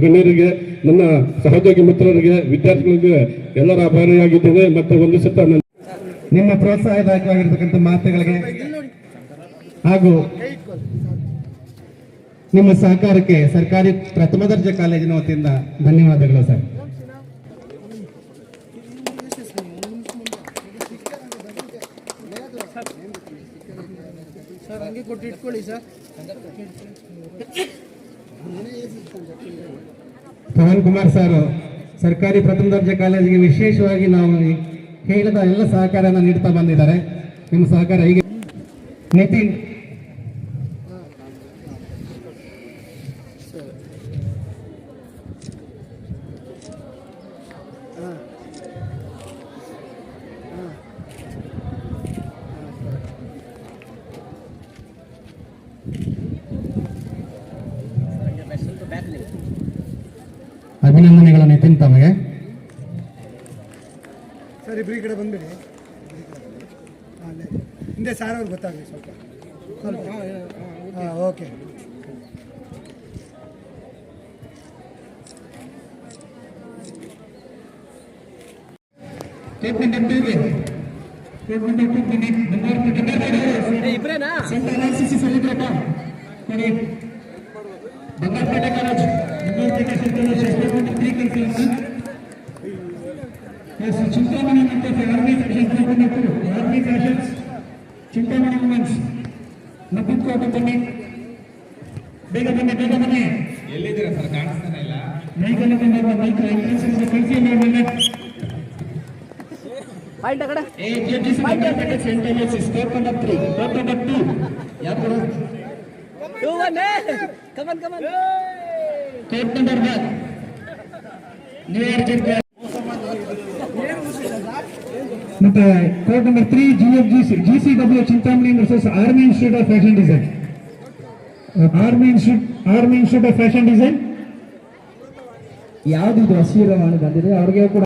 ಗಣ್ಯರಿಗೆ, ನನ್ನ ಸಹೋದ್ಯೋಗಿ ಮಿತ್ರರಿಗೆ, ವಿದ್ಯಾರ್ಥಿಗಳಿಗೆ ಎಲ್ಲರ ಆಭಾರಿಯಾಗಿದ್ದೇನೆ. ಮತ್ತೆ ಒಂದು ಸತ ನಿಮ್ಮ ಪ್ರೋತ್ಸಾಹದಾಯಕವಾಗಿರ್ತಕ್ಕಂಥ ಮಾತುಗಳಿಗೆ ಹಾಗೂ ನಿಮ್ಮ ಸಹಕಾರಕ್ಕೆ ಸರ್ಕಾರಿ ಪ್ರಥಮ ದರ್ಜೆ ಕಾಲೇಜಿನ ವತಿಯಿಂದ ಧನ್ಯವಾದಗಳು ಸರ್. ಪವನ್ ಕುಮಾರ್ ಸರ್ ಸರ್ಕಾರಿ ಪ್ರಥಮ ದರ್ಜೆ ಕಾಲೇಜಿಗೆ ವಿಶೇಷವಾಗಿ ನಾವು ಹೇಳಿದ ಎಲ್ಲ ಸಹಕಾರನ ನೀಡ್ತಾ ಬಂದಿದ್ದಾರೆ. ನಿಮ್ಮ ಸಹಕಾರ ಹೀಗೆ. ನಿತಿನ್ ಅಭಿನಂದನೆಗಳು ನಿತಿನ್ ತಮಗೆ. ಸರ್ ಇಬ್ಬರು ಈ ಕಡೆ ಬಂದ್ಬಿಡಿ. ಹಿಂದೆ ಸಾರ್ ಅವ್ರಿಗೆ ಗೊತ್ತಾಗಲಿ ಸ್ವಲ್ಪ. ಹಾಂ ಓಕೆ. ಬಂಗಾರಪೇಟೆ ಕಾಲೇಜ್ ಚಿಂತಾಮಣಿ ಮತ್ತು ಆರ್ಮಿ ಫ್ಯಾಷನ್ಸ್ ಚಿಂತಾಮಣಿ ವುಮೆನ್ಸ್ ನಬ್ಬುಕೋಟೆ ಬನ್ನಿ, ಬೇಗ ಬನ್ನಿ, ಬೇಗ ಬನ್ನಿ. ಎಲ್ಲಿದ್ದೀರಾ ಸರ್? ಕಾಣಿಸ್ತಾನೆ ಇಲ್ಲ. ಮೈಕಲ್ಲಿ ಬಂದಿರುವ ಮೈಕ್ ಕಳಿಸಿ ನೋಡಿ. Bangarapete Saint Aloysius court number 3, court number 2. ಯಾರು ಕೋರ್ಟ್ ನಂಬರ್ 1 ನ್ಯೂ ಅರ್ಜೆಂಟ್. ಮತ್ತೆ court number 3 GCW Chintamani versus army institute of fashion design. Army institute of fashion design ಯಾವ್ದು ಹಸಿರು ಬಂದಿದೆ ಅವ್ರಿಗೆ ಕೂಡ